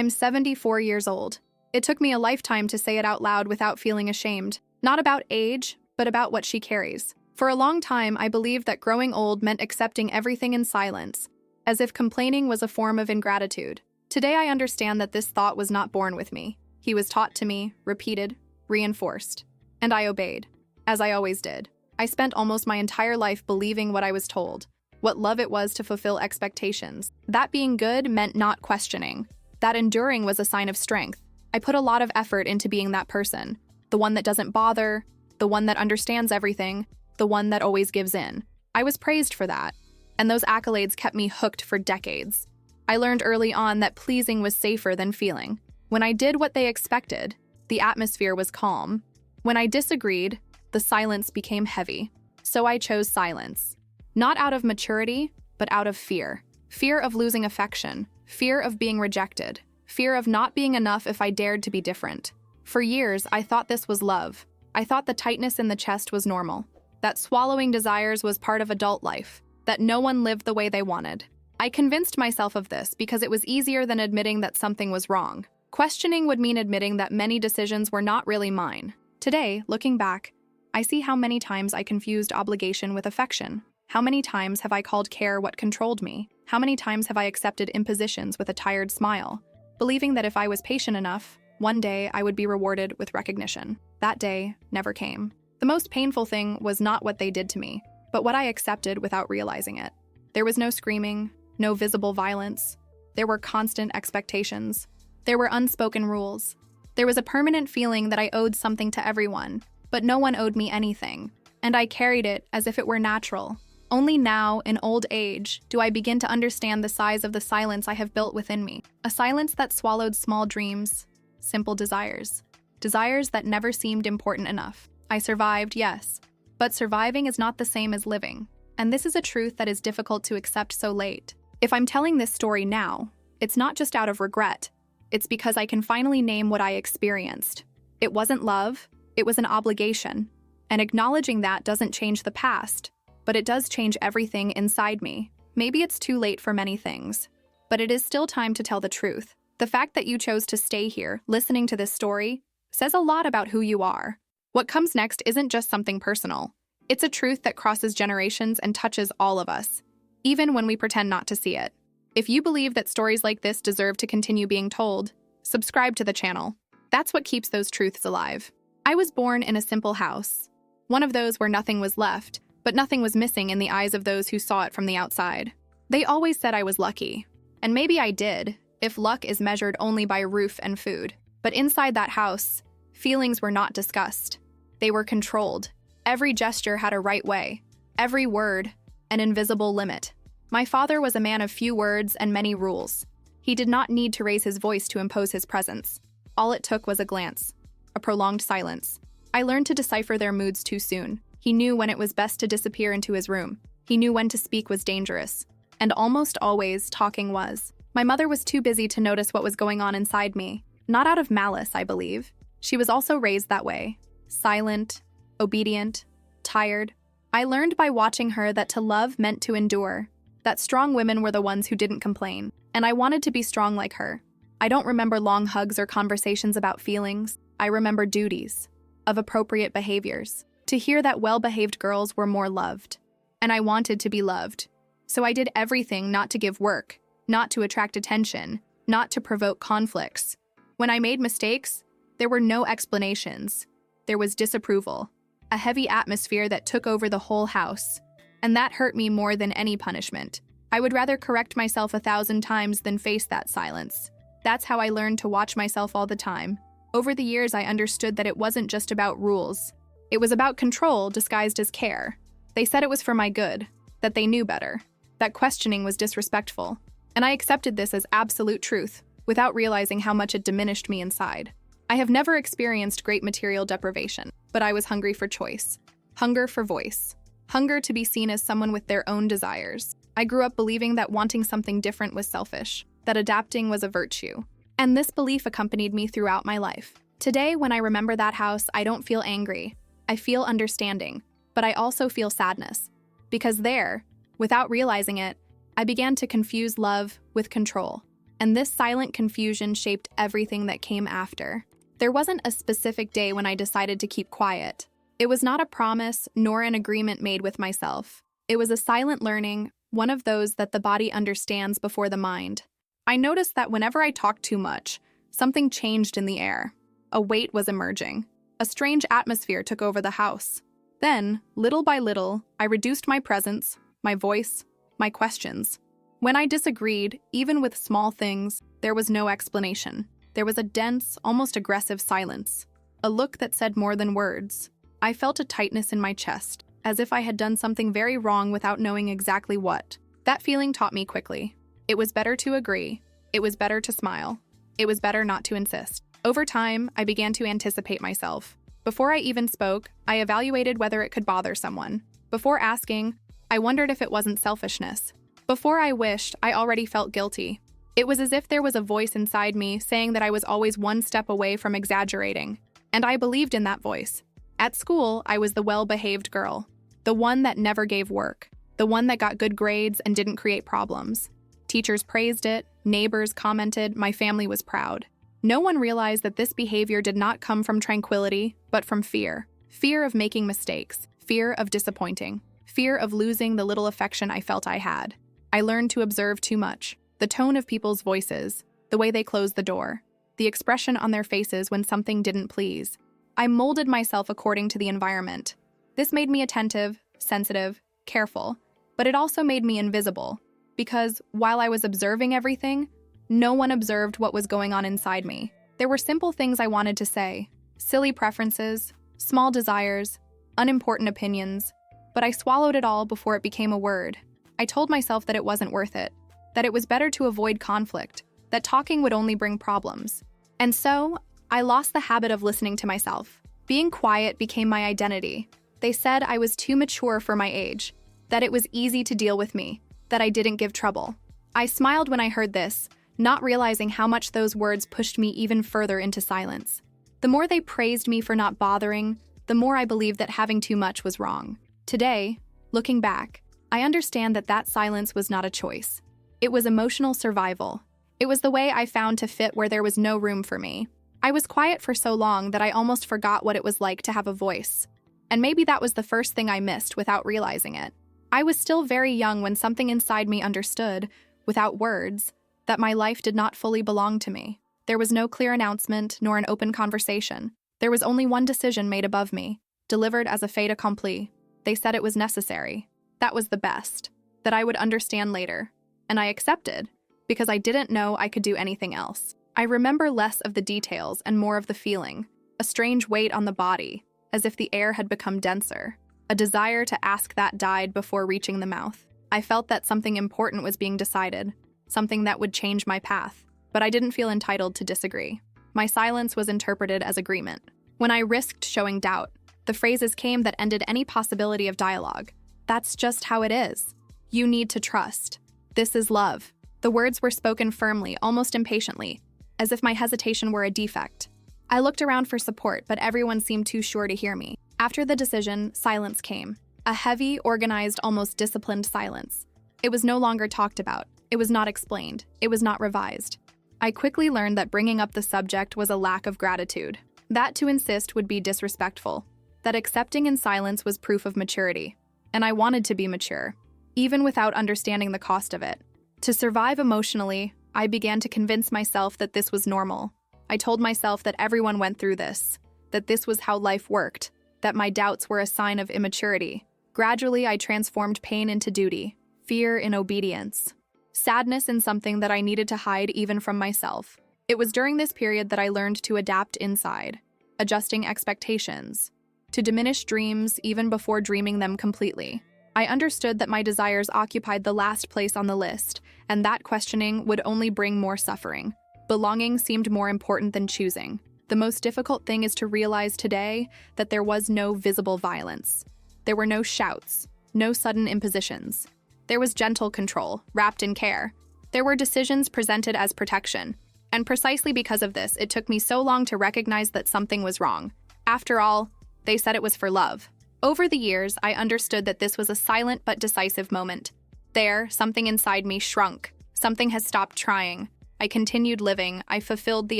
I'm 74 years old. It took me a lifetime to say it out loud without feeling ashamed. Not about age, but about what she carries. For a long time, I believed that growing old meant accepting everything in silence, as if complaining was a form of ingratitude. Today, I understand that this thought was not born with me. He was taught to me, repeated, reinforced. And I obeyed, as I always did. I spent almost my entire life believing what I was told, what love it was to fulfill expectations. That being good meant not questioning. That enduring was a sign of strength. I put a lot of effort into being that person, the one that doesn't bother, the one that understands everything, the one that always gives in. I was praised for that, and those accolades kept me hooked for decades. I learned early on that pleasing was safer than feeling. When I did what they expected, the atmosphere was calm. When I disagreed, the silence became heavy. So I chose silence. Not out of maturity, but out of fear. Fear of losing affection, fear of being rejected, fear of not being enough if I dared to be different. For years, I thought this was love. I thought the tightness in the chest was normal, that swallowing desires was part of adult life, that no one lived the way they wanted. I convinced myself of this because it was easier than admitting that something was wrong. Questioning would mean admitting that many decisions were not really mine. Today, looking back, I see how many times I confused obligation with affection. How many times have I called care what controlled me? How many times have I accepted impositions with a tired smile, believing that if I was patient enough, one day I would be rewarded with recognition. That day never came. The most painful thing was not what they did to me, but what I accepted without realizing it. There was no screaming, no visible violence. There were constant expectations. There were unspoken rules. There was a permanent feeling that I owed something to everyone, but no one owed me anything, and I carried it as if it were natural. Only now, in old age, do I begin to understand the size of the silence I have built within me. A silence that swallowed small dreams, simple desires. Desires that never seemed important enough. I survived, yes, but surviving is not the same as living. And this is a truth that is difficult to accept so late. If I'm telling this story now, it's not just out of regret. It's because I can finally name what I experienced. It wasn't love, it was an obligation. And acknowledging that doesn't change the past, but it does change everything inside me. Maybe it's too late for many things, but it is still time to tell the truth. The fact that you chose to stay here, listening to this story, says a lot about who you are. What comes next isn't just something personal. It's a truth that crosses generations and touches all of us, even when we pretend not to see it. If you believe that stories like this deserve to continue being told, subscribe to the channel. That's what keeps those truths alive. I was born in a simple house, one of those where nothing was left, but nothing was missing in the eyes of those who saw it from the outside. They always said I was lucky, and maybe I did, if luck is measured only by roof and food. But inside that house, feelings were not discussed. They were controlled. Every gesture had a right way, every word, an invisible limit. My father was a man of few words and many rules. He did not need to raise his voice to impose his presence. All it took was a glance, a prolonged silence. I learned to decipher their moods too soon. He knew when it was best to disappear into his room. He knew when to speak was dangerous. And almost always, talking was. My mother was too busy to notice what was going on inside me. Not out of malice, I believe. She was also raised that way. Silent, obedient, tired. I learned by watching her that to love meant to endure, that strong women were the ones who didn't complain, and I wanted to be strong like her. I don't remember long hugs or conversations about feelings. I remember duties, of appropriate behaviors, to hear that well-behaved girls were more loved. And I wanted to be loved. So I did everything not to give work, not to attract attention, not to provoke conflicts. When I made mistakes, there were no explanations. There was disapproval, a heavy atmosphere that took over the whole house. And that hurt me more than any punishment. I would rather correct myself 1,000 times than face that silence. That's how I learned to watch myself all the time. Over the years, I understood that it wasn't just about rules. It was about control disguised as care. They said it was for my good, that they knew better, that questioning was disrespectful. And I accepted this as absolute truth, without realizing how much it diminished me inside. I have never experienced great material deprivation, but I was hungry for choice, hunger for voice, hunger to be seen as someone with their own desires. I grew up believing that wanting something different was selfish, that adapting was a virtue. And this belief accompanied me throughout my life. Today, when I remember that house, I don't feel angry. I feel understanding, but I also feel sadness. Because there, without realizing it, I began to confuse love with control. and this silent confusion shaped everything that came after. There wasn't a specific day when I decided to keep quiet. It was not a promise nor an agreement made with myself. It was a silent learning, one of those that the body understands before the mind. I noticed that whenever I talked too much, something changed in the air. A weight was emerging. A strange atmosphere took over the house. Then, little by little, I reduced my presence, my voice, my questions. When I disagreed, even with small things, there was no explanation. There was a dense, almost aggressive silence, a look that said more than words. I felt a tightness in my chest, as if I had done something very wrong without knowing exactly what. That feeling taught me quickly. It was better to agree. It was better to smile. It was better not to insist. Over time, I began to anticipate myself. Before I even spoke, I evaluated whether it could bother someone. Before asking, I wondered if it wasn't selfishness. Before I wished, I already felt guilty. It was as if there was a voice inside me saying that I was always one step away from exaggerating. And I believed in that voice. At school, I was the well-behaved girl. The one that never gave work. The one that got good grades and didn't create problems. Teachers praised it, neighbors commented, my family was proud. No one realized that this behavior did not come from tranquility, but from fear. Fear of making mistakes. Fear of disappointing. Fear of losing the little affection I felt I had. I learned to observe too much. The tone of people's voices, the way they closed the door, the expression on their faces when something didn't please. I molded myself according to the environment. This made me attentive, sensitive, careful, but it also made me invisible, because while I was observing everything, no one observed what was going on inside me. There were simple things I wanted to say, silly preferences, small desires, unimportant opinions, but I swallowed it all before it became a word. I told myself that it wasn't worth it, that it was better to avoid conflict, that talking would only bring problems. And so, I lost the habit of listening to myself. Being quiet became my identity. They said I was too mature for my age, that it was easy to deal with me, that I didn't give trouble. I smiled when I heard this, not realizing how much those words pushed me even further into silence. The more they praised me for not bothering, the more I believed that having too much was wrong. Today, looking back, I understand that that silence was not a choice. It was emotional survival. It was the way I found to fit where there was no room for me. I was quiet for so long that I almost forgot what it was like to have a voice. And maybe that was the first thing I missed without realizing it. I was still very young when something inside me understood, without words, that my life did not fully belong to me. There was no clear announcement nor an open conversation. There was only one decision made above me, delivered as a fait accompli. They said it was necessary. That was the best. That I would understand later. And I accepted, because I didn't know I could do anything else. I remember less of the details and more of the feeling, a strange weight on the body, as if the air had become denser. A desire to ask that died before reaching the mouth. I felt that something important was being decided, something that would change my path, but I didn't feel entitled to disagree. My silence was interpreted as agreement. When I risked showing doubt, the phrases came that ended any possibility of dialogue. That's just how it is. You need to trust. This is love. The words were spoken firmly, almost impatiently, as if my hesitation were a defect. I looked around for support, but everyone seemed too sure to hear me. After the decision, silence came. A heavy, organized, almost disciplined silence. It was no longer talked about. It was not explained. It was not revised. I quickly learned that bringing up the subject was a lack of gratitude. That to insist would be disrespectful. That accepting in silence was proof of maturity. And I wanted to be mature, even without understanding the cost of it. To survive emotionally, I began to convince myself that this was normal. I told myself that everyone went through this, that this was how life worked, that my doubts were a sign of immaturity. Gradually, I transformed pain into duty, fear in obedience, sadness in something that I needed to hide even from myself. It was during this period that I learned to adapt inside, adjusting expectations, to diminish dreams even before dreaming them completely. I understood that my desires occupied the last place on the list, and that questioning would only bring more suffering. Belonging seemed more important than choosing. The most difficult thing is to realize today that there was no visible violence. There were no shouts, no sudden impositions. There was gentle control, wrapped in care. There were decisions presented as protection. And precisely because of this, it took me so long to recognize that something was wrong. After all, they said it was for love. Over the years, I understood that this was a silent but decisive moment. There, something inside me shrunk. Something had stopped trying. I continued living. I fulfilled the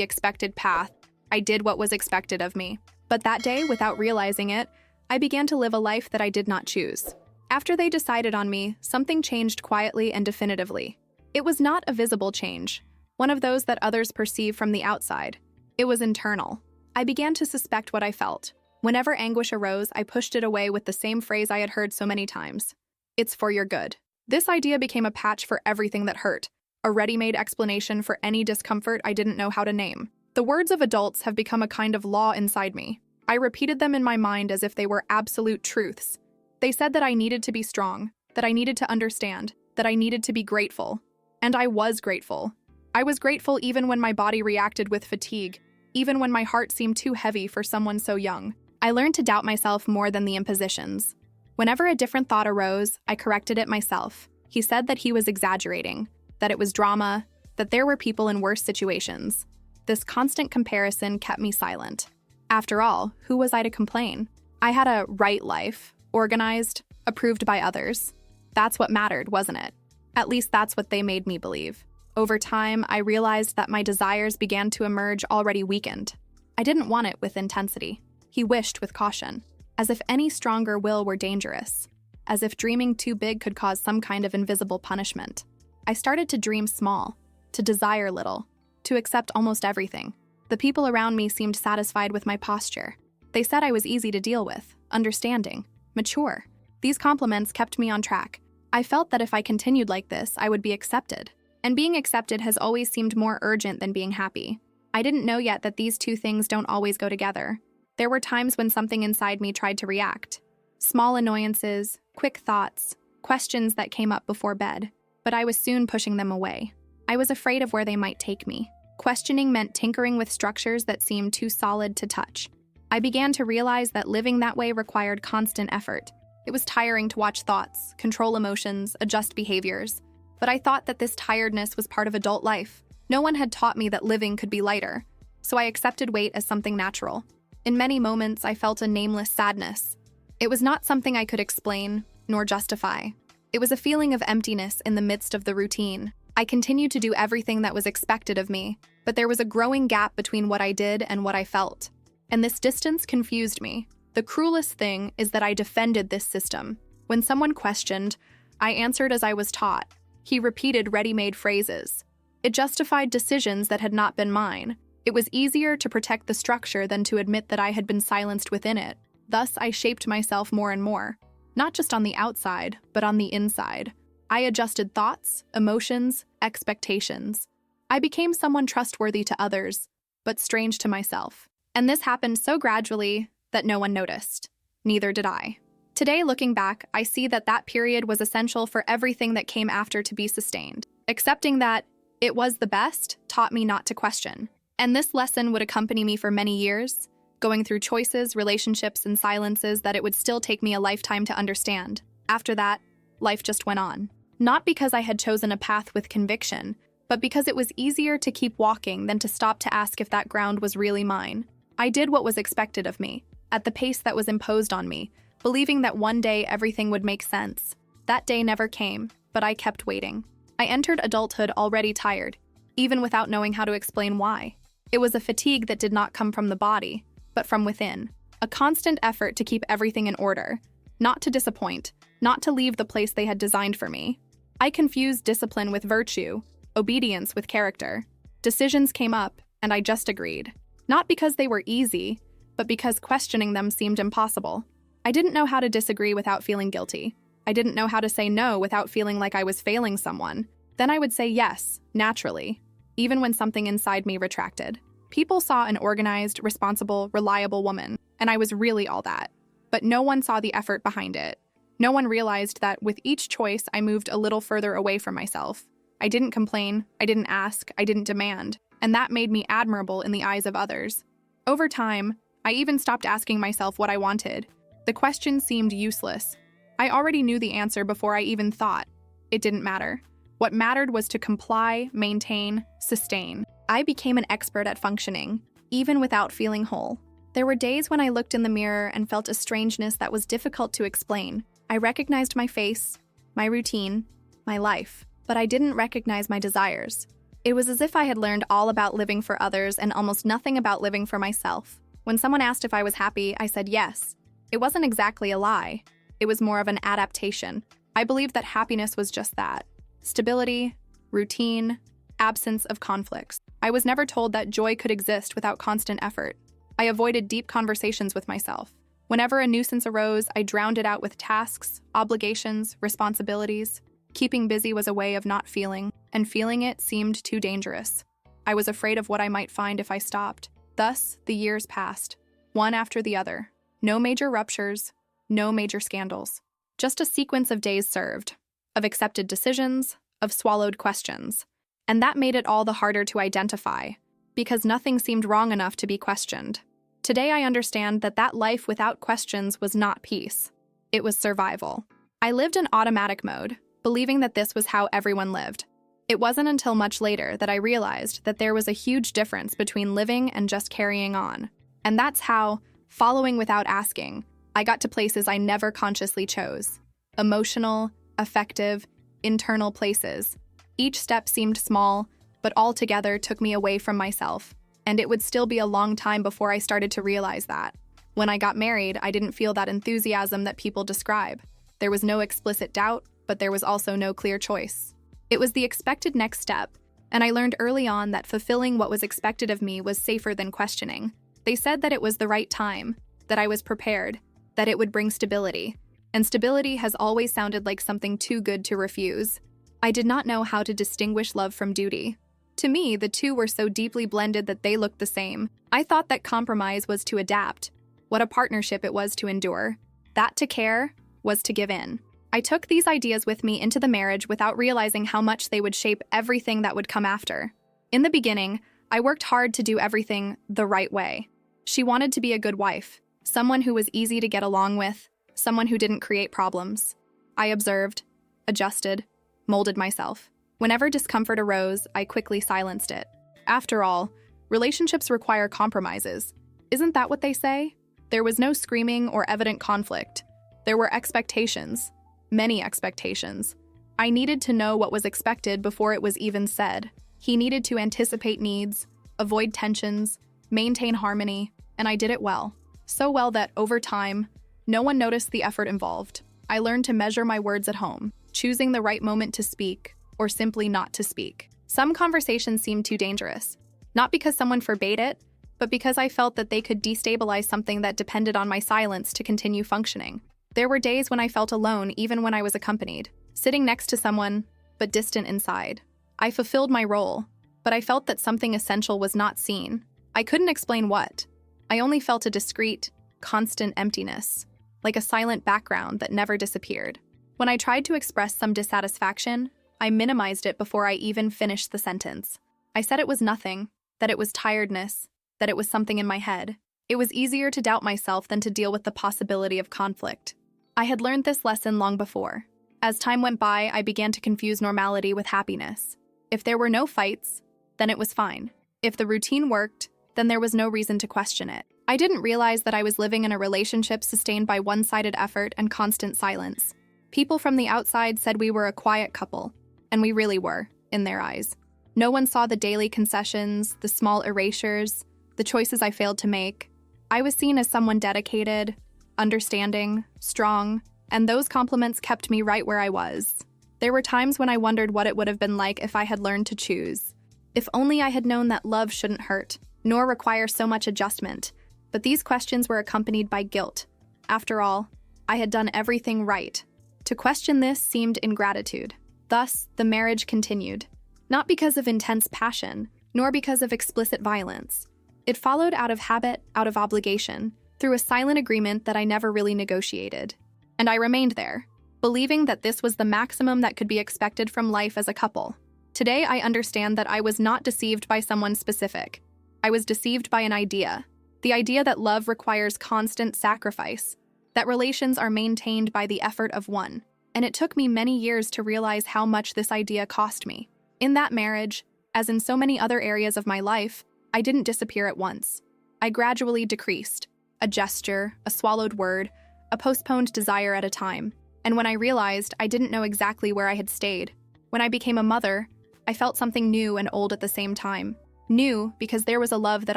expected path. I did what was expected of me. But that day, without realizing it, I began to live a life that I did not choose. After they decided on me, something changed quietly and definitively. It was not a visible change, one of those that others perceive from the outside. It was internal. I began to suspect what I felt. Whenever anguish arose, I pushed it away with the same phrase I had heard so many times. It's for your good. This idea became a patch for everything that hurt, a ready-made explanation for any discomfort I didn't know how to name. The words of adults have become a kind of law inside me. I repeated them in my mind as if they were absolute truths. They said that I needed to be strong, that I needed to understand, that I needed to be grateful. And I was grateful. I was grateful even when my body reacted with fatigue, even when my heart seemed too heavy for someone so young. I learned to doubt myself more than the impositions. Whenever a different thought arose, I corrected it myself. He said that he was exaggerating, that it was drama, that there were people in worse situations. This constant comparison kept me silent. After all, who was I to complain? I had a right life, organized, approved by others. That's what mattered, wasn't it? At least that's what they made me believe. Over time, I realized that my desires began to emerge already weakened. I didn't want it with intensity. He wished with caution, as if any stronger will were dangerous, as if dreaming too big could cause some kind of invisible punishment. I started to dream small, to desire little, to accept almost everything. The people around me seemed satisfied with my posture. They said I was easy to deal with, understanding, mature. These compliments kept me on track. I felt that if I continued like this, I would be accepted. And being accepted has always seemed more urgent than being happy. I didn't know yet that these two things don't always go together. There were times when something inside me tried to react. Small annoyances, quick thoughts, questions that came up before bed. But I was soon pushing them away. I was afraid of where they might take me. Questioning meant tinkering with structures that seemed too solid to touch. I began to realize that living that way required constant effort. It was tiring to watch thoughts, control emotions, adjust behaviors. But I thought that this tiredness was part of adult life. No one had taught me that living could be lighter, so I accepted weight as something natural. In many moments, I felt a nameless sadness. It was not something I could explain, nor justify. It was a feeling of emptiness in the midst of the routine. I continued to do everything that was expected of me, but there was a growing gap between what I did and what I felt. And this distance confused me. The cruelest thing is that I defended this system. When someone questioned, I answered as I was taught. He repeated ready-made phrases. It justified decisions that had not been mine. It was easier to protect the structure than to admit that I had been silenced within it. Thus, I shaped myself more and more. Not just on the outside, but on the inside. I adjusted thoughts, emotions, expectations. I became someone trustworthy to others, but strange to myself. And this happened so gradually that no one noticed. Neither did I. Today, looking back, I see that that period was essential for everything that came after to be sustained. Accepting that it was the best taught me not to question. And this lesson would accompany me for many years, going through choices, relationships, and silences that it would still take me a lifetime to understand. After that, life just went on. Not because I had chosen a path with conviction, but because it was easier to keep walking than to stop to ask if that ground was really mine. I did what was expected of me, at the pace that was imposed on me, believing that one day everything would make sense. That day never came, but I kept waiting. I entered adulthood already tired, even without knowing how to explain why. It was a fatigue that did not come from the body, but from within. A constant effort to keep everything in order, not to disappoint, not to leave the place they had designed for me. I confused discipline with virtue, obedience with character. Decisions came up, and I just agreed. Not because they were easy, but because questioning them seemed impossible. I didn't know how to disagree without feeling guilty. I didn't know how to say no without feeling like I was failing someone. Then I would say yes, naturally, even when something inside me retracted. People saw an organized, responsible, reliable woman, and I was really all that. But no one saw the effort behind it. No one realized that with each choice, I moved a little further away from myself. I didn't complain, I didn't ask, I didn't demand, and that made me admirable in the eyes of others. Over time, I even stopped asking myself what I wanted. The question seemed useless. I already knew the answer before I even thought. It didn't matter. What mattered was to comply, maintain, sustain. I became an expert at functioning, even without feeling whole. There were days when I looked in the mirror and felt a strangeness that was difficult to explain. I recognized my face, my routine, my life, but I didn't recognize my desires. It was as if I had learned all about living for others and almost nothing about living for myself. When someone asked if I was happy, I said yes. It wasn't exactly a lie. It was more of an adaptation. I believed that happiness was just that: stability, routine, absence of conflicts. I was never told that joy could exist without constant effort. I avoided deep conversations with myself. Whenever a nuisance arose, I drowned it out with tasks, obligations, responsibilities. Keeping busy was a way of not feeling, and feeling it seemed too dangerous. I was afraid of what I might find if I stopped. Thus, the years passed, one after the other. No major ruptures, no major scandals. Just a sequence of days served, of accepted decisions, of swallowed questions. And that made it all the harder to identify, because nothing seemed wrong enough to be questioned. Today I understand that life without questions was not peace. It was survival. I lived in automatic mode, believing that this was how everyone lived. It wasn't until much later that I realized that there was a huge difference between living and just carrying on. And that's how, following without asking, I got to places I never consciously chose. Emotional, affective, internal places. Each step seemed small, but all together took me away from myself. And it would still be a long time before I started to realize that. When I got married, I didn't feel that enthusiasm that people describe. There was no explicit doubt, but there was also no clear choice. It was the expected next step, and I learned early on that fulfilling what was expected of me was safer than questioning. They said that it was the right time, that I was prepared, that it would bring stability. And stability has always sounded like something too good to refuse. I did not know how to distinguish love from duty. To me, the two were so deeply blended that they looked the same. I thought that compromise was to adapt, what a partnership it was to endure, that to care was to give in. I took these ideas with me into the marriage without realizing how much they would shape everything that would come after. In the beginning, I worked hard to do everything the right way. She wanted to be a good wife, someone who was easy to get along with, someone who didn't create problems. I observed, adjusted, molded myself. Whenever discomfort arose, I quickly silenced it. After all, relationships require compromises. Isn't that what they say? There was no screaming or evident conflict. There were expectations, many expectations. I needed to know what was expected before it was even said. He needed to anticipate needs, avoid tensions, maintain harmony, and I did it well. So well that, over time, no one noticed the effort involved. I learned to measure my words at home, choosing the right moment to speak, or simply not to speak. Some conversations seemed too dangerous, not because someone forbade it, but because I felt that they could destabilize something that depended on my silence to continue functioning. There were days when I felt alone even when I was accompanied, sitting next to someone, but distant inside. I fulfilled my role, but I felt that something essential was not seen. I couldn't explain what. I only felt a discreet, constant emptiness, like a silent background that never disappeared. When I tried to express some dissatisfaction, I minimized it before I even finished the sentence. I said it was nothing, that it was tiredness, that it was something in my head. It was easier to doubt myself than to deal with the possibility of conflict. I had learned this lesson long before. As time went by, I began to confuse normality with happiness. If there were no fights, then it was fine. If the routine worked, then there was no reason to question it. I didn't realize that I was living in a relationship sustained by one-sided effort and constant silence. People from the outside said we were a quiet couple, and we really were, in their eyes. No one saw the daily concessions, the small erasures, the choices I failed to make. I was seen as someone dedicated, understanding, strong, and those compliments kept me right where I was. There were times when I wondered what it would have been like if I had learned to choose. If only I had known that love shouldn't hurt, nor require so much adjustment. But these questions were accompanied by guilt. After all, I had done everything right. To question this seemed ingratitude. Thus, the marriage continued. Not because of intense passion, nor because of explicit violence. It followed out of habit, out of obligation, through a silent agreement that I never really negotiated. And I remained there, believing that this was the maximum that could be expected from life as a couple. Today, I understand that I was not deceived by someone specific. I was deceived by an idea. The idea that love requires constant sacrifice, that relations are maintained by the effort of one. And it took me many years to realize how much this idea cost me. In that marriage, as in so many other areas of my life, I didn't disappear at once. I gradually decreased, a gesture, a swallowed word, a postponed desire at a time. And when I realized, I didn't know exactly where I had stayed. When I became a mother, I felt something new and old at the same time. New because there was a love that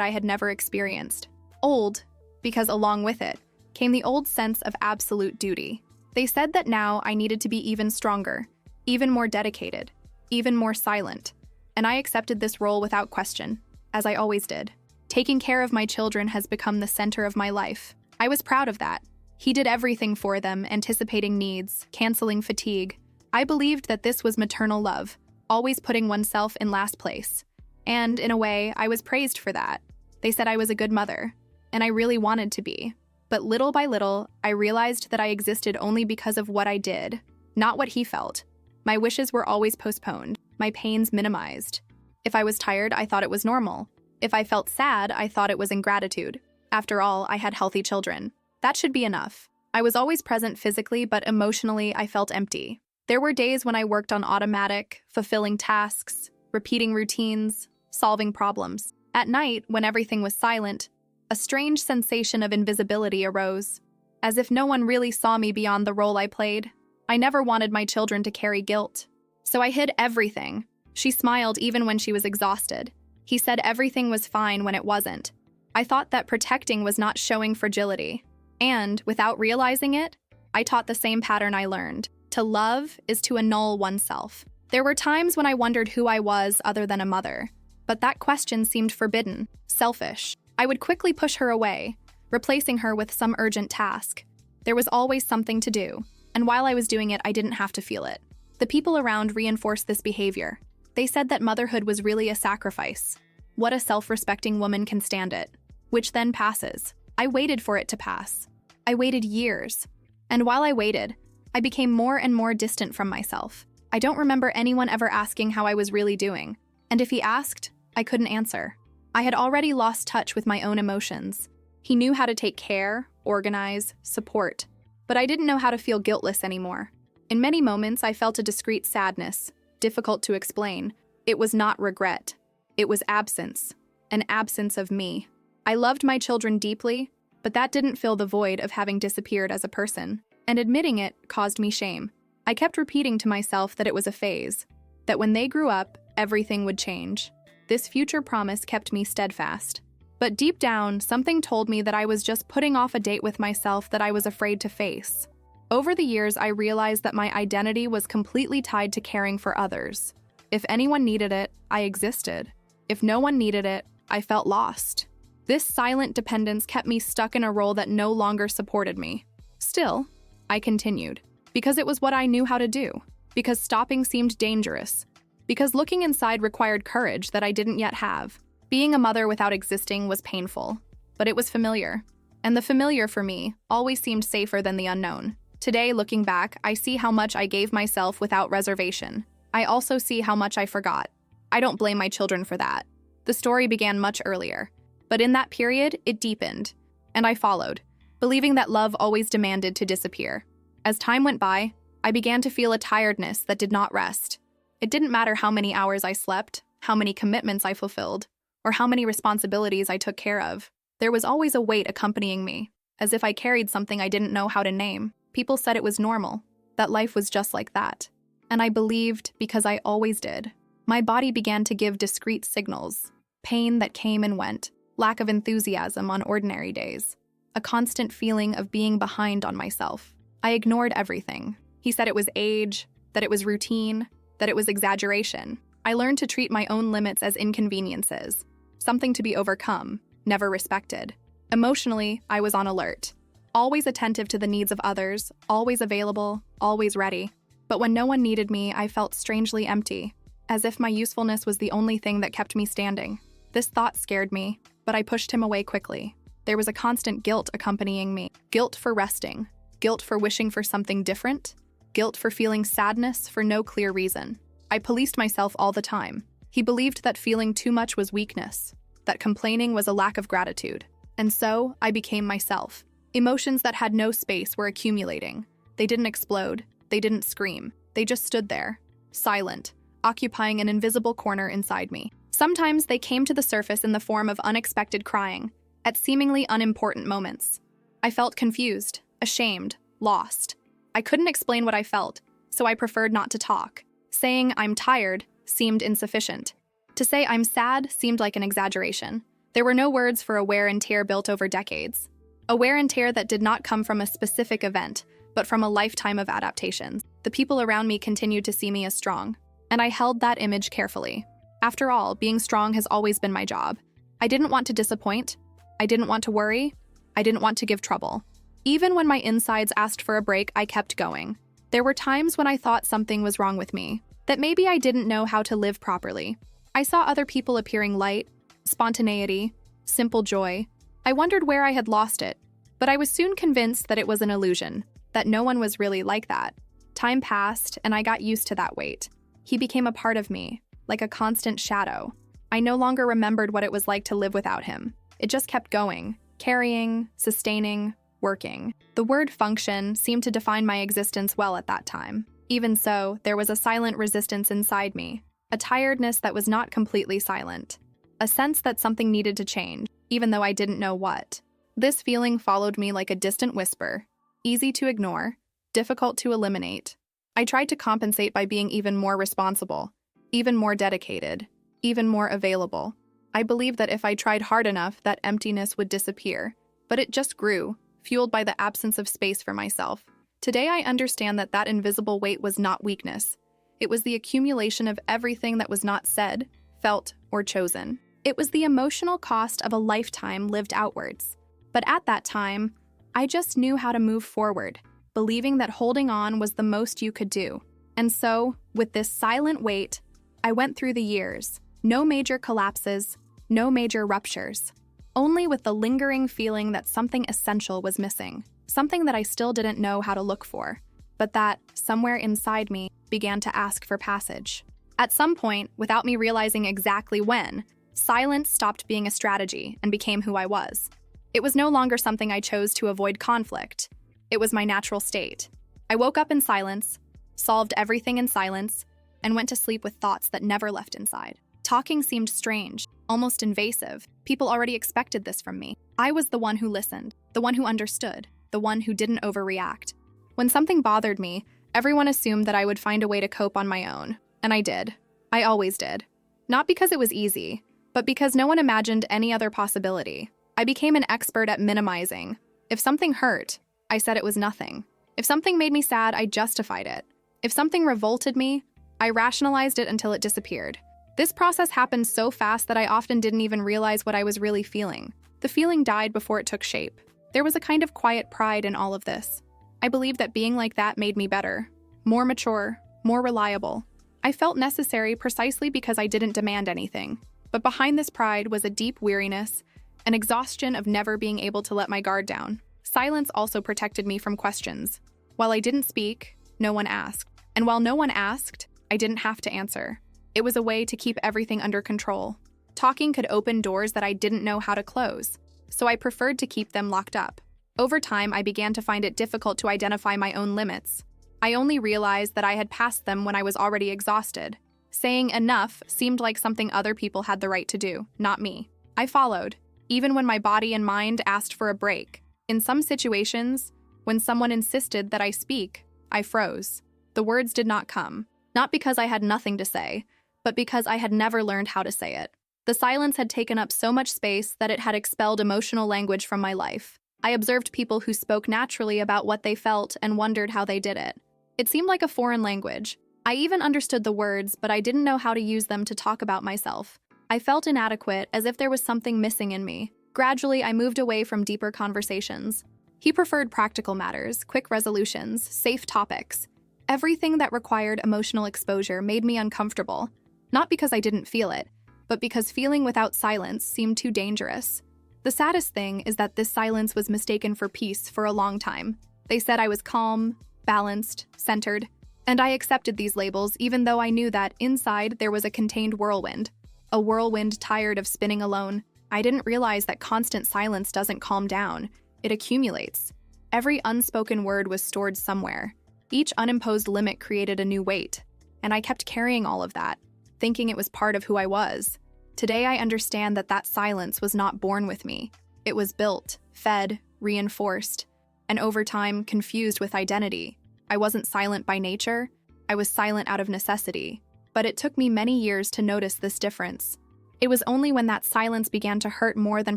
I had never experienced. Old because along with it came the old sense of absolute duty. They said that now I needed to be even stronger, even more dedicated, even more silent. And I accepted this role without question, as I always did. Taking care of my children has become the center of my life. I was proud of that. He did everything for them, anticipating needs, canceling fatigue. I believed that this was maternal love, always putting oneself in last place. And, in a way, I was praised for that. They said I was a good mother, and I really wanted to be. But little by little, I realized that I existed only because of what I did, not what he felt. My wishes were always postponed, my pains minimized. If I was tired, I thought it was normal. If I felt sad, I thought it was ingratitude. After all, I had healthy children. That should be enough. I was always present physically, but emotionally, I felt empty. There were days when I worked on automatic, fulfilling tasks, repeating routines, solving problems. At night, when everything was silent, a strange sensation of invisibility arose, as if no one really saw me beyond the role I played. I never wanted my children to carry guilt, so I hid everything. She smiled even when she was exhausted. He said everything was fine when it wasn't. I thought that protecting was not showing fragility. And, without realizing it, I taught the same pattern I learned. To love is to annul oneself. There were times when I wondered who I was other than a mother, but that question seemed forbidden, selfish. I would quickly push her away, replacing her with some urgent task. There was always something to do, and while I was doing it, I didn't have to feel it. The people around reinforced this behavior. They said that motherhood was really a sacrifice. What a self-respecting woman can stand it? Which then passes. I waited for it to pass. I waited years. And while I waited, I became more and more distant from myself. I don't remember anyone ever asking how I was really doing. And if he asked, I couldn't answer. I had already lost touch with my own emotions. He knew how to take care, organize, support. But I didn't know how to feel guiltless anymore. In many moments, I felt a discreet sadness, difficult to explain. It was not regret. It was absence. An absence of me. I loved my children deeply, but that didn't fill the void of having disappeared as a person. And admitting it caused me shame. I kept repeating to myself that it was a phase, that when they grew up, everything would change. This future promise kept me steadfast. But deep down, something told me that I was just putting off a date with myself that I was afraid to face. Over the years, I realized that my identity was completely tied to caring for others. If anyone needed it, I existed. If no one needed it, I felt lost. This silent dependence kept me stuck in a role that no longer supported me. Still, I continued. Because it was what I knew how to do. Because stopping seemed dangerous. Because looking inside required courage that I didn't yet have. Being a mother without existing was painful, but it was familiar. And the familiar for me always seemed safer than the unknown. Today, looking back, I see how much I gave myself without reservation. I also see how much I forgot. I don't blame my children for that. The story began much earlier, but in that period, it deepened, and I followed, believing that love always demanded to disappear. As time went by, I began to feel a tiredness that did not rest. It didn't matter how many hours I slept, how many commitments I fulfilled, or how many responsibilities I took care of. There was always a weight accompanying me, as if I carried something I didn't know how to name. People said it was normal, that life was just like that. And I believed because I always did. My body began to give discreet signals. Pain that came and went, lack of enthusiasm on ordinary days, a constant feeling of being behind on myself. I ignored everything. He said it was age, that it was routine, that it was exaggeration. I learned to treat my own limits as inconveniences, something to be overcome, never respected. Emotionally, I was on alert, always attentive to the needs of others, always available, always ready. But when no one needed me, I felt strangely empty, as if my usefulness was the only thing that kept me standing. This thought scared me, but I pushed him away quickly. There was a constant guilt accompanying me. Guilt for resting, guilt for wishing for something different, guilt for feeling sadness for no clear reason. I policed myself all the time. He believed that feeling too much was weakness, that complaining was a lack of gratitude. And so, I became myself. Emotions that had no space were accumulating. They didn't explode. They didn't scream. They just stood there, silent, occupying an invisible corner inside me. Sometimes they came to the surface in the form of unexpected crying, at seemingly unimportant moments. I felt confused, ashamed, lost. I couldn't explain what I felt, so I preferred not to talk. Saying I'm tired seemed insufficient. To say I'm sad seemed like an exaggeration. There were no words for a wear and tear built over decades. A wear and tear that did not come from a specific event, but from a lifetime of adaptations. The people around me continued to see me as strong, and I held that image carefully. After all, being strong has always been my job. I didn't want to disappoint. I didn't want to worry. I didn't want to give trouble. Even when my insides asked for a break, I kept going. There were times when I thought something was wrong with me, that maybe I didn't know how to live properly. I saw other people appearing light, spontaneity, simple joy. I wondered where I had lost it, but I was soon convinced that it was an illusion, that no one was really like that. Time passed, and I got used to that weight. He became a part of me, like a constant shadow. I no longer remembered what it was like to live without him. It just kept going, carrying, sustaining, working. The word function seemed to define my existence well at that time. Even so, there was a silent resistance inside me, a tiredness that was not completely silent, a sense that something needed to change, even though I didn't know what. This feeling followed me like a distant whisper, easy to ignore, difficult to eliminate. I tried to compensate by being even more responsible, even more dedicated, even more available. I believed that if I tried hard enough, that emptiness would disappear, but it just grew, fueled by the absence of space for myself. Today I understand that that invisible weight was not weakness. It was the accumulation of everything that was not said, felt, or chosen. It was the emotional cost of a lifetime lived outwards. But at that time, I just knew how to move forward, believing that holding on was the most you could do. And so, with this silent weight, I went through the years. No major collapses, no major ruptures. Only with the lingering feeling that something essential was missing. Something that I still didn't know how to look for, but that, somewhere inside me, began to ask for passage. At some point, without me realizing exactly when, silence stopped being a strategy and became who I was. It was no longer something I chose to avoid conflict. It was my natural state. I woke up in silence, solved everything in silence, and went to sleep with thoughts that never left inside. Talking seemed strange, almost invasive. People already expected this from me. I was the one who listened, the one who understood, the one who didn't overreact. When something bothered me, everyone assumed that I would find a way to cope on my own, and I did. I always did. Not because it was easy, but because no one imagined any other possibility. I became an expert at minimizing. If something hurt, I said it was nothing. If something made me sad, I justified it. If something revolted me, I rationalized it until it disappeared. This process happened so fast that I often didn't even realize what I was really feeling. The feeling died before it took shape. There was a kind of quiet pride in all of this. I believed that being like that made me better, more mature, more reliable. I felt necessary precisely because I didn't demand anything. But behind this pride was a deep weariness, an exhaustion of never being able to let my guard down. Silence also protected me from questions. While I didn't speak, no one asked. And while no one asked, I didn't have to answer. It was a way to keep everything under control. Talking could open doors that I didn't know how to close, so I preferred to keep them locked up. Over time, I began to find it difficult to identify my own limits. I only realized that I had passed them when I was already exhausted. Saying enough seemed like something other people had the right to do, not me. I followed, even when my body and mind asked for a break. In some situations, when someone insisted that I speak, I froze. The words did not come, not because I had nothing to say, but because I had never learned how to say it. The silence had taken up so much space that it had expelled emotional language from my life. I observed people who spoke naturally about what they felt and wondered how they did it. It seemed like a foreign language. I even understood the words, but I didn't know how to use them to talk about myself. I felt inadequate, as if there was something missing in me. Gradually, I moved away from deeper conversations. He preferred practical matters, quick resolutions, safe topics. Everything that required emotional exposure made me uncomfortable, not because I didn't feel it, but because feeling without silence seemed too dangerous. The saddest thing is that this silence was mistaken for peace for a long time. They said I was calm, balanced, centered, and I accepted these labels even though I knew that inside there was a contained whirlwind, a whirlwind tired of spinning alone. I didn't realize that constant silence doesn't calm down, it accumulates. Every unspoken word was stored somewhere. Each unimposed limit created a new weight, and I kept carrying all of that, thinking it was part of who I was. Today I understand that that silence was not born with me. It was built, fed, reinforced, and over time confused with identity. I wasn't silent by nature, I was silent out of necessity. but it took me many years to notice this difference. It was only when that silence began to hurt more than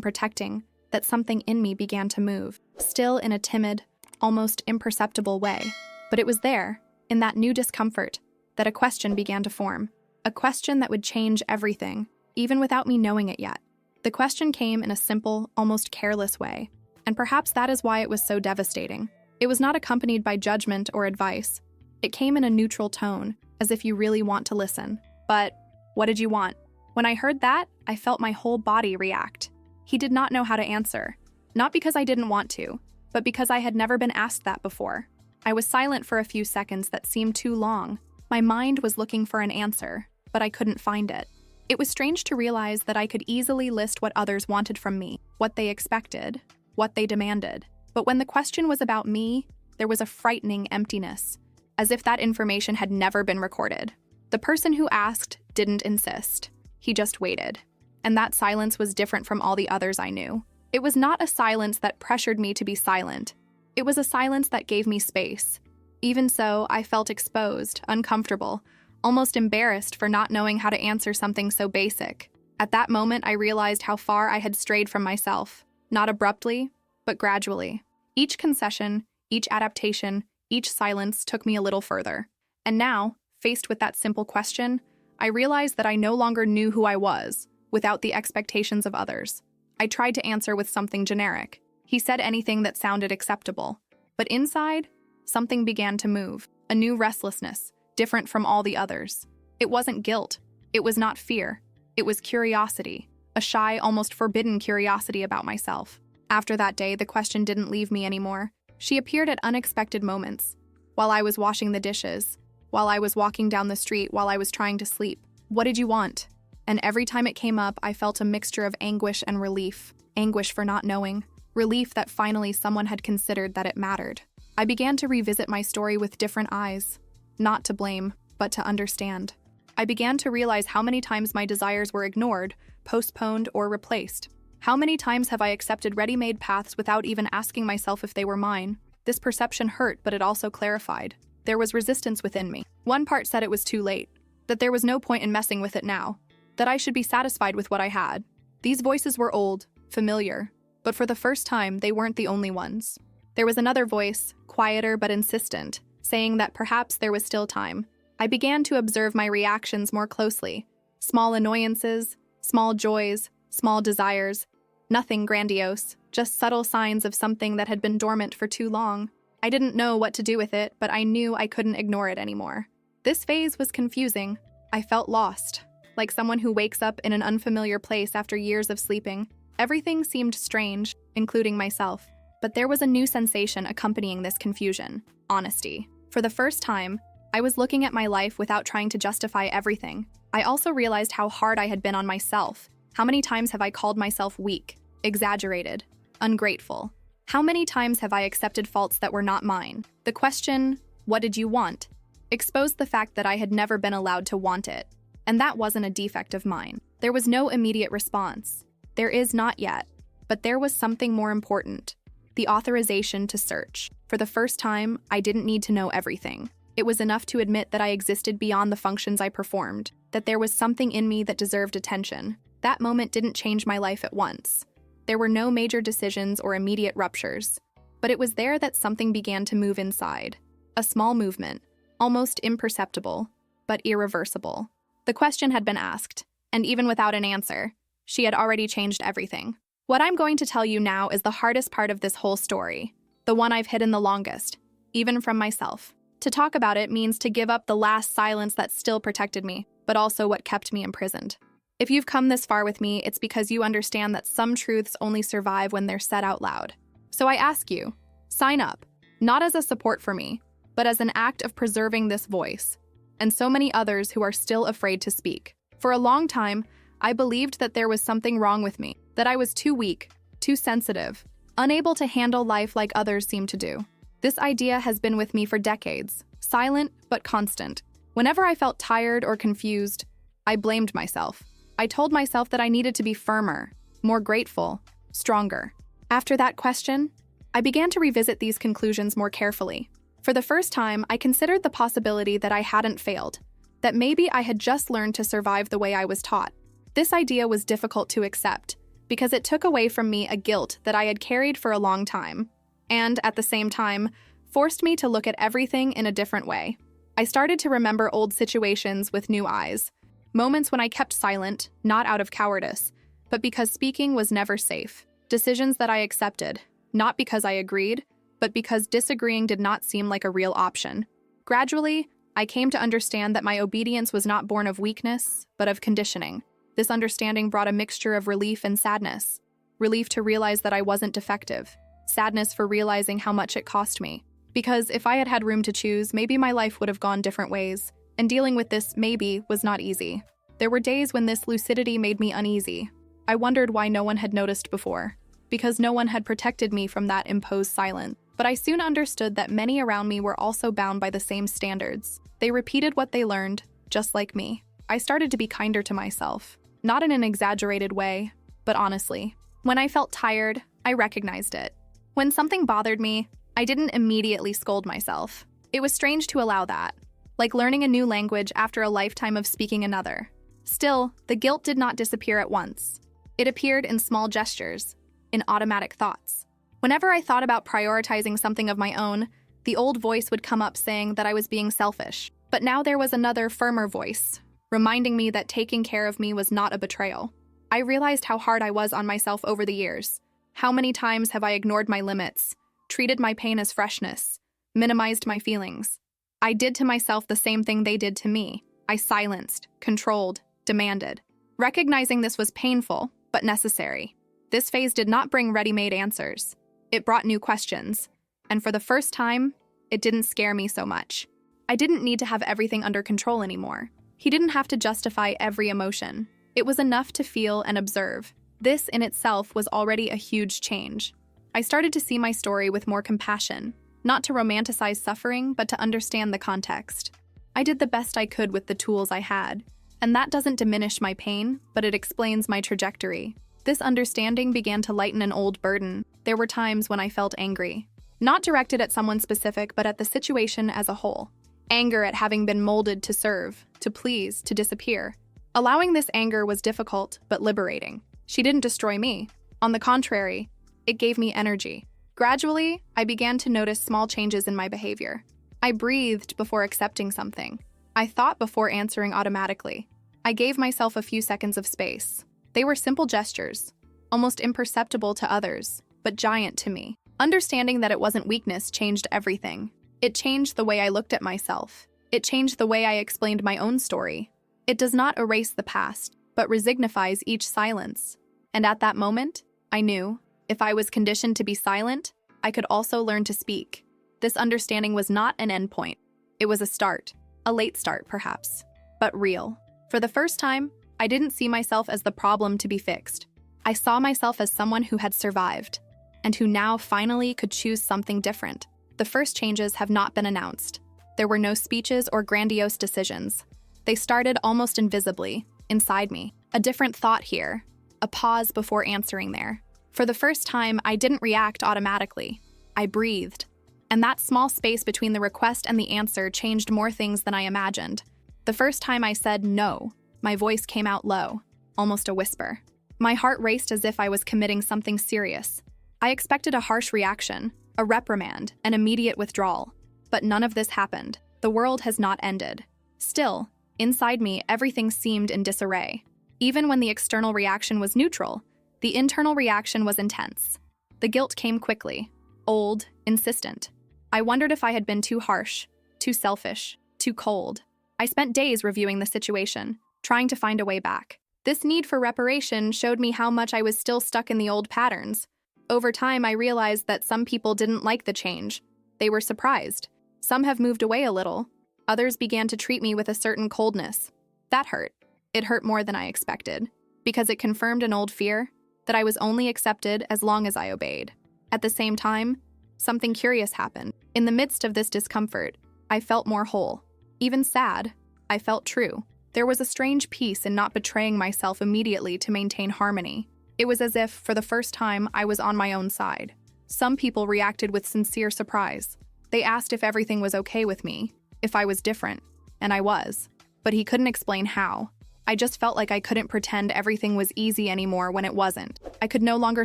protecting that something in me began to move, still in a timid, almost imperceptible way. But it was there, in that new discomfort, that a question began to form. A question that would change everything, even without me knowing it yet. The question came in a simple, almost careless way, and perhaps that is why it was so devastating. It was not accompanied by judgment or advice. It came in a neutral tone, as if you really want to listen. But what did you want? When I heard that, I felt my whole body react. He did not know how to answer. Not because I didn't want to, but because I had never been asked that before. I was silent for a few seconds that seemed too long. My mind was looking for an answer, but I couldn't find it. It was strange to realize that I could easily list what others wanted from me, what they expected, what they demanded. But when the question was about me, there was a frightening emptiness, as if that information had never been recorded. The person who asked didn't insist. He just waited. And that silence was different from all the others I knew. It was not a silence that pressured me to be silent. It was a silence that gave me space. Even so, I felt exposed, uncomfortable, almost embarrassed for not knowing how to answer something so basic. At that moment, I realized how far I had strayed from myself, not abruptly, but gradually. Each concession, each adaptation, each silence took me a little further. And now, faced with that simple question, I realized that I no longer knew who I was, without the expectations of others. I tried to answer with something generic. He said anything that sounded acceptable. But inside, something began to move, a new restlessness, different from all the others. It wasn't guilt. It was not fear. It was curiosity, a shy, almost forbidden curiosity about myself. After that day, the question didn't leave me anymore. She appeared at unexpected moments. While I was washing the dishes, while I was walking down the street, while I was trying to sleep. What did you want? And every time it came up, I felt a mixture of anguish and relief. Anguish for not knowing. Relief that finally someone had considered that it mattered. I began to revisit my story with different eyes. Not to blame, but to understand. I began to realize how many times my desires were ignored, postponed, or replaced. How many times have I accepted ready-made paths without even asking myself if they were mine? This perception hurt, but it also clarified. There was resistance within me. One part said it was too late, that there was no point in messing with it now, that I should be satisfied with what I had. These voices were old, familiar, but for the first time, they weren't the only ones. There was another voice, quieter but insistent, saying that perhaps there was still time. I began to observe my reactions more closely. Small annoyances, small joys, small desires. Nothing grandiose, just subtle signs of something that had been dormant for too long. I didn't know what to do with it, but I knew I couldn't ignore it anymore. This phase was confusing. I felt lost, like someone who wakes up in an unfamiliar place after years of sleeping. Everything seemed strange, including myself. But there was a new sensation accompanying this confusion: honesty. For the first time, I was looking at my life without trying to justify everything. I also realized how hard I had been on myself. How many times have I called myself weak, exaggerated, ungrateful? How many times have I accepted faults that were not mine? The question, "What did you want?" exposed the fact that I had never been allowed to want it. And that wasn't a defect of mine. There was no immediate response. There is not yet. But there was something more important: the authorization to search. For the first time, I didn't need to know everything. It was enough to admit that I existed beyond the functions I performed, that there was something in me that deserved attention. That moment didn't change my life at once. There were no major decisions or immediate ruptures. But it was there that something began to move inside. A small movement, almost imperceptible, but irreversible. The question had been asked, and even without an answer, she had already changed everything. What I'm going to tell you now is the hardest part of this whole story, the one I've hidden the longest, even from myself. To talk about it means to give up the last silence that still protected me, but also what kept me imprisoned. If you've come this far with me, it's because you understand that some truths only survive when they're said out loud. So I ask you, sign up, not as a support for me, but as an act of preserving this voice, and so many others who are still afraid to speak. For a long time, I believed that there was something wrong with me, that I was too weak, too sensitive, unable to handle life like others seem to do. This idea has been with me for decades, silent but constant. Whenever I felt tired or confused, I blamed myself. I told myself that I needed to be firmer, more grateful, stronger. After that question, I began to revisit these conclusions more carefully. For the first time, I considered the possibility that I hadn't failed, that maybe I had just learned to survive the way I was taught. This idea was difficult to accept because it took away from me a guilt that I had carried for a long time, and at the same time, forced me to look at everything in a different way. I started to remember old situations with new eyes, moments when I kept silent, not out of cowardice, but because speaking was never safe. Decisions that I accepted, not because I agreed, but because disagreeing did not seem like a real option. Gradually, I came to understand that my obedience was not born of weakness, but of conditioning. This understanding brought a mixture of relief and sadness. Relief to realize that I wasn't defective. Sadness for realizing how much it cost me. Because if I had had room to choose, maybe my life would have gone different ways. And dealing with this maybe was not easy. There were days when this lucidity made me uneasy. I wondered why no one had noticed before. Because no one had protected me from that imposed silence. But I soon understood that many around me were also bound by the same standards. They repeated what they learned, just like me. I started to be kinder to myself. Not in an exaggerated way, but honestly. When I felt tired, I recognized it. When something bothered me, I didn't immediately scold myself. It was strange to allow that, like learning a new language after a lifetime of speaking another. Still, the guilt did not disappear at once. It appeared in small gestures, in automatic thoughts. Whenever I thought about prioritizing something of my own, the old voice would come up saying that I was being selfish. But now there was another, firmer voice, reminding me that taking care of me was not a betrayal. I realized how hard I was on myself over the years. How many times have I ignored my limits, treated my pain as freshness, minimized my feelings? I did to myself the same thing they did to me. I silenced, controlled, demanded. Recognizing this was painful, but necessary. This phase did not bring ready-made answers. It brought new questions. And for the first time, it didn't scare me so much. I didn't need to have everything under control anymore. He didn't have to justify every emotion. It was enough to feel and observe. This in itself was already a huge change. I started to see my story with more compassion, not to romanticize suffering, but to understand the context. I did the best I could with the tools I had, and that doesn't diminish my pain, but it explains my trajectory. This understanding began to lighten an old burden. There were times when I felt angry, not directed at someone specific, but at the situation as a whole. Anger at having been molded to serve, to please, to disappear. Allowing this anger was difficult, but liberating. She didn't destroy me. On the contrary, it gave me energy. Gradually, I began to notice small changes in my behavior. I breathed before accepting something. I thought before answering automatically. I gave myself a few seconds of space. They were simple gestures, almost imperceptible to others, but giant to me. Understanding that it wasn't weakness changed everything. It changed the way I looked at myself. It changed the way I explained my own story. It does not erase the past, but resignifies each silence. And at that moment, I knew, if I was conditioned to be silent, I could also learn to speak. This understanding was not an endpoint. It was a start, a late start perhaps, but real. For the first time, I didn't see myself as the problem to be fixed. I saw myself as someone who had survived, and who now finally could choose something different. The first changes have not been announced. There were no speeches or grandiose decisions. They started almost invisibly, inside me. A different thought here, a pause before answering there. For the first time, I didn't react automatically. I breathed. And that small space between the request and the answer changed more things than I imagined. The first time I said no, my voice came out low, almost a whisper. My heart raced as if I was committing something serious. I expected a harsh reaction, a reprimand, an immediate withdrawal. But none of this happened. The world has not ended. Still, inside me, everything seemed in disarray. Even when the external reaction was neutral, the internal reaction was intense. The guilt came quickly, old, insistent. I wondered if I had been too harsh, too selfish, too cold. I spent days reviewing the situation, trying to find a way back. This need for reparation showed me how much I was still stuck in the old patterns. Over time, I realized that some people didn't like the change. They were surprised. Some have moved away a little. Others began to treat me with a certain coldness. That hurt. It hurt more than I expected, because it confirmed an old fear that I was only accepted as long as I obeyed. At the same time, something curious happened. In the midst of this discomfort, I felt more whole. Even sad, I felt true. There was a strange peace in not betraying myself immediately to maintain harmony. It was as if, for the first time, I was on my own side. Some people reacted with sincere surprise. They asked if everything was okay with me, if I was different, and I was. but he couldn't explain how. I just felt like I couldn't pretend everything was easy anymore when it wasn't. I could no longer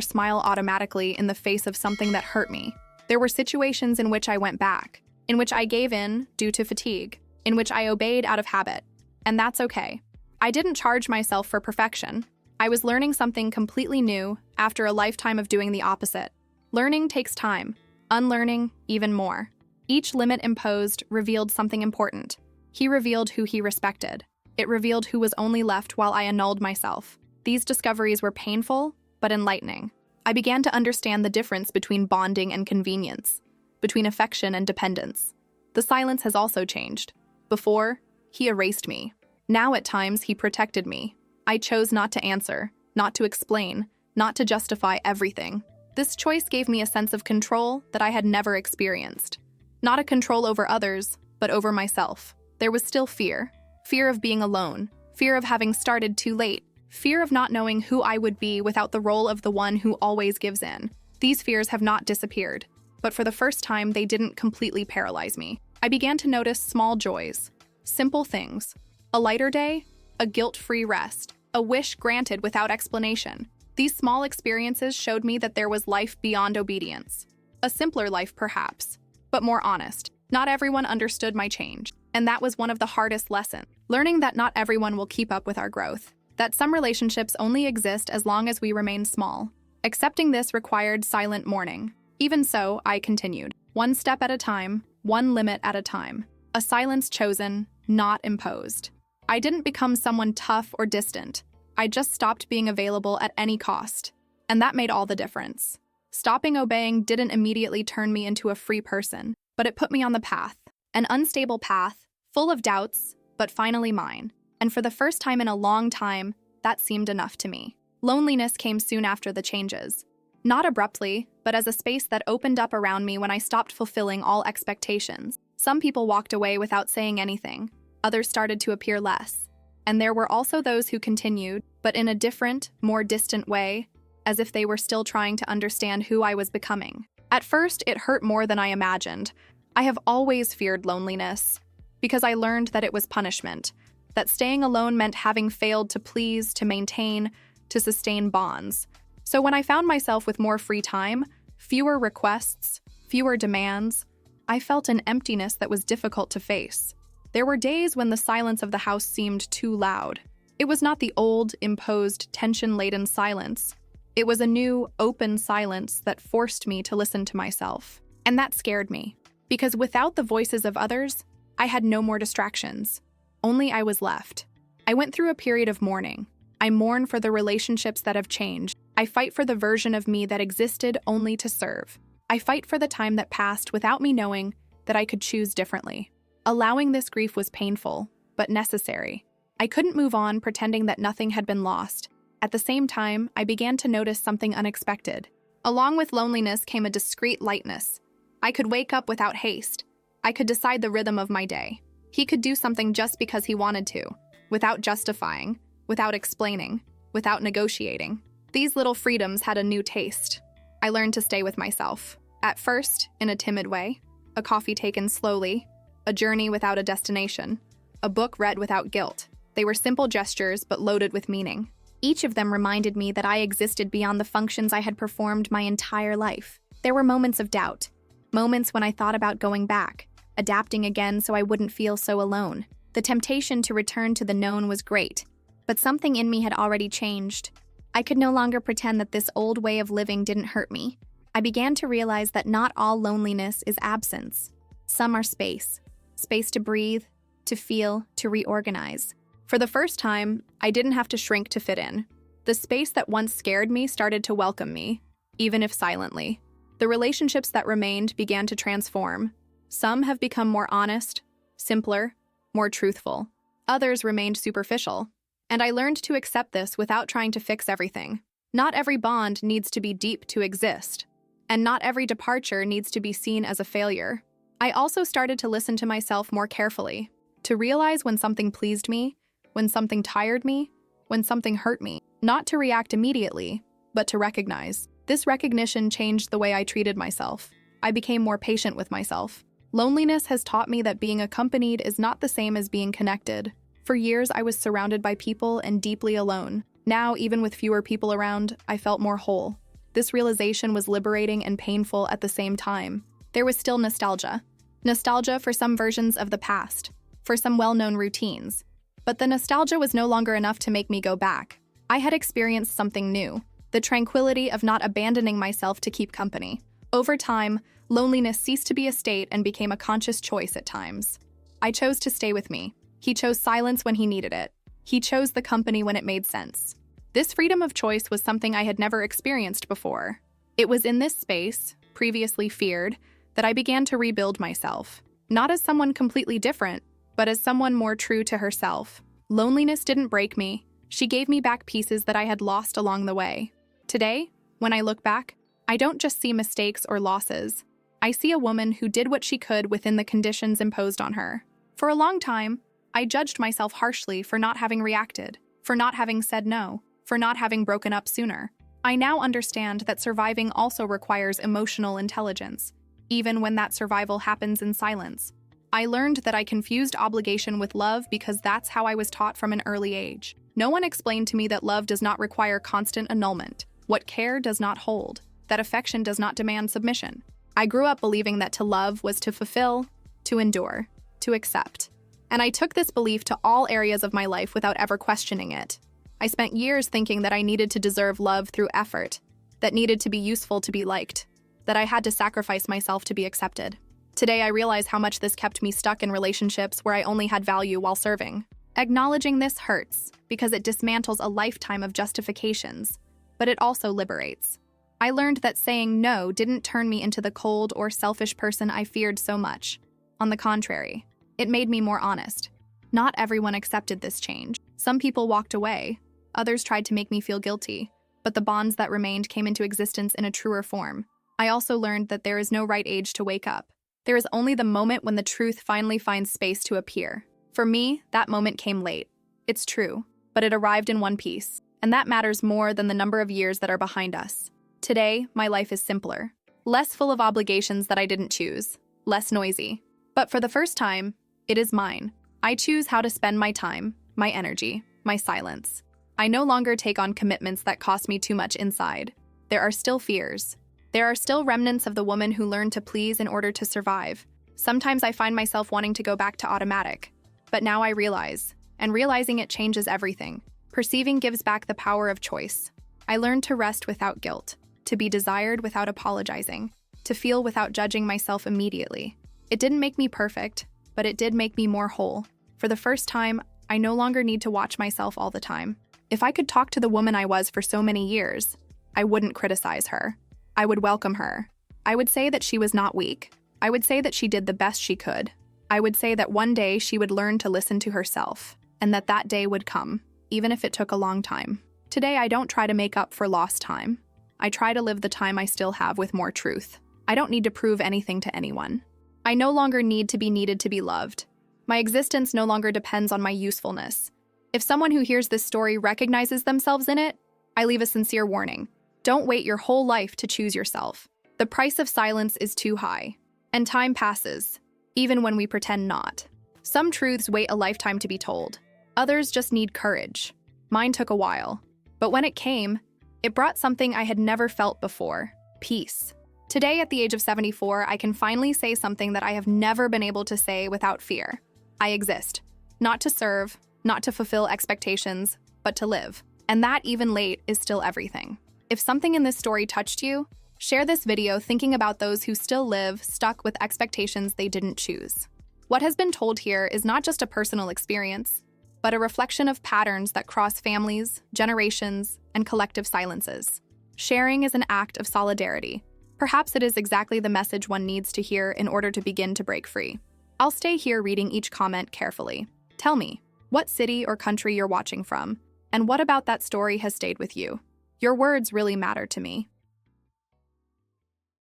smile automatically in the face of something that hurt me. There were situations in which I went back, in which I gave in due to fatigue, in which I obeyed out of habit. And that's okay. I didn't charge myself for perfection. I was learning something completely new after a lifetime of doing the opposite. Learning takes time, unlearning even more. Each limit imposed revealed something important. He revealed who he respected. It revealed who was only left while I annulled myself. These discoveries were painful, but enlightening. I began to understand the difference between bonding and convenience, between affection and dependence. The silence has also changed. Before, he erased me. Now at times, he protected me. I chose not to answer, not to explain, not to justify everything. This choice gave me a sense of control that I had never experienced. Not a control over others, but over myself. There was still fear. Fear of being alone, fear of having started too late, fear of not knowing who I would be without the role of the one who always gives in. These fears have not disappeared, but for the first time, they didn't completely paralyze me. I began to notice small joys, simple things, a lighter day, a guilt-free rest, a wish granted without explanation. These small experiences showed me that there was life beyond obedience. A simpler life, perhaps, but more honest. Not everyone understood my change, and that was one of the hardest lessons. Learning that not everyone will keep up with our growth, that some relationships only exist as long as we remain small. Accepting this required silent mourning. Even so, I continued. One step at a time, one limit at a time. A silence chosen, not imposed. I didn't become someone tough or distant. I just stopped being available at any cost. And that made all the difference. Stopping obeying didn't immediately turn me into a free person, but it put me on the path. An unstable path, full of doubts, but finally mine. And for the first time in a long time, that seemed enough to me. Loneliness came soon after the changes. Not abruptly, but as a space that opened up around me when I stopped fulfilling all expectations. Some people walked away without saying anything. Others started to appear less. And there were also those who continued, but in a different, more distant way, as if they were still trying to understand who I was becoming. At first, it hurt more than I imagined. I have always feared loneliness, because I learned that it was punishment, that staying alone meant having failed to please, to maintain, to sustain bonds. So when I found myself with more free time, fewer requests, fewer demands, I felt an emptiness that was difficult to face. There were days when the silence of the house seemed too loud. It was not the old, imposed, tension-laden silence. It was a new, open silence that forced me to listen to myself. And that scared me, because without the voices of others, I had no more distractions. Only I was left. I went through a period of mourning. I mourn for the relationships that have changed. I fight for the version of me that existed only to serve. I fight for the time that passed without me knowing that I could choose differently. Allowing this grief was painful, but necessary. I couldn't move on pretending that nothing had been lost. At the same time, I began to notice something unexpected. Along with loneliness came a discreet lightness. I could wake up without haste. I could decide the rhythm of my day. He could do something just because he wanted to, without justifying, without explaining, without negotiating. These little freedoms had a new taste. I learned to stay with myself. At first, in a timid way, a coffee taken slowly, a journey without a destination, a book read without guilt. They were simple gestures, but loaded with meaning. Each of them reminded me that I existed beyond the functions I had performed my entire life. There were moments of doubt, moments when I thought about going back, adapting again so I wouldn't feel so alone. The temptation to return to the known was great, but something in me had already changed. I could no longer pretend that this old way of living didn't hurt me. I began to realize that not all loneliness is absence. Some are space. Space to breathe, to feel, to reorganize. For the first time, I didn't have to shrink to fit in. The space that once scared me started to welcome me, even if silently. The relationships that remained began to transform. Some have become more honest, simpler, more truthful. Others remained superficial. And I learned to accept this without trying to fix everything. Not every bond needs to be deep to exist. And not every departure needs to be seen as a failure. I also started to listen to myself more carefully, to realize when something pleased me, when something tired me, when something hurt me. Not to react immediately, but to recognize. This recognition changed the way I treated myself. I became more patient with myself. Loneliness has taught me that being accompanied is not the same as being connected. For years, I was surrounded by people and deeply alone. Now, even with fewer people around, I felt more whole. This realization was liberating and painful at the same time. There was still nostalgia. Nostalgia for some versions of the past, for some well-known routines. But the nostalgia was no longer enough to make me go back. I had experienced something new, the tranquility of not abandoning myself to keep company. Over time, loneliness ceased to be a state and became a conscious choice at times. I chose to stay with me. He chose silence when he needed it. He chose the company when it made sense. This freedom of choice was something I had never experienced before. It was in this space, previously feared, that I began to rebuild myself. Not as someone completely different, but as someone more true to herself. Loneliness didn't break me. She gave me back pieces that I had lost along the way. Today, when I look back, I don't just see mistakes or losses. I see a woman who did what she could within the conditions imposed on her. For a long time, I judged myself harshly for not having reacted, for not having said no, for not having broken up sooner. I now understand that surviving also requires emotional intelligence, even when that survival happens in silence. I learned that I confused obligation with love because that's how I was taught from an early age. No one explained to me that love does not require constant annulment, what care does not hold, that affection does not demand submission. I grew up believing that to love was to fulfill, to endure, to accept. And I took this belief to all areas of my life without ever questioning it. I spent years thinking that I needed to deserve love through effort, that needed to be useful to be liked, that I had to sacrifice myself to be accepted. Today, I realize how much this kept me stuck in relationships where I only had value while serving. Acknowledging this hurts because it dismantles a lifetime of justifications, but it also liberates. I learned that saying no didn't turn me into the cold or selfish person I feared so much. On the contrary, it made me more honest. Not everyone accepted this change. Some people walked away, others tried to make me feel guilty, but the bonds that remained came into existence in a truer form. I also learned that there is no right age to wake up. There is only the moment when the truth finally finds space to appear. For me, that moment came late. It's true, but it arrived in one piece, and that matters more than the number of years that are behind us. Today, my life is simpler, less full of obligations that I didn't choose, less noisy. But for the first time, it is mine. I choose how to spend my time, my energy, my silence. I no longer take on commitments that cost me too much inside. There are still fears. There are still remnants of the woman who learned to please in order to survive. Sometimes I find myself wanting to go back to automatic. But now I realize, and realizing it changes everything. Perceiving gives back the power of choice. I learned to rest without guilt, to be desired without apologizing, to feel without judging myself immediately. It didn't make me perfect, but it did make me more whole. For the first time, I no longer need to watch myself all the time. If I could talk to the woman I was for so many years, I wouldn't criticize her. I would welcome her. I would say that she was not weak. I would say that she did the best she could. I would say that one day she would learn to listen to herself, and that day would come, even if it took a long time. Today, I don't try to make up for lost time. I try to live the time I still have with more truth. I don't need to prove anything to anyone. I no longer need to be needed to be loved. My existence no longer depends on my usefulness. If someone who hears this story recognizes themselves in it, I leave a sincere warning. Don't wait your whole life to choose yourself. The price of silence is too high, and time passes, even when we pretend not. Some truths wait a lifetime to be told. Others just need courage. Mine took a while, but when it came, it brought something I had never felt before: peace. Today, at the age of 74, I can finally say something that I have never been able to say without fear. I exist. Not to serve, not to fulfill expectations, but to live. And that, even late, is still everything. If something in this story touched you, share this video thinking about those who still live stuck with expectations they didn't choose. What has been told here is not just a personal experience, but a reflection of patterns that cross families, generations, and collective silences. Sharing is an act of solidarity. Perhaps it is exactly the message one needs to hear in order to begin to break free. I'll stay here reading each comment carefully. Tell me, what city or country you're watching from, and what about that story has stayed with you? Your words really matter to me.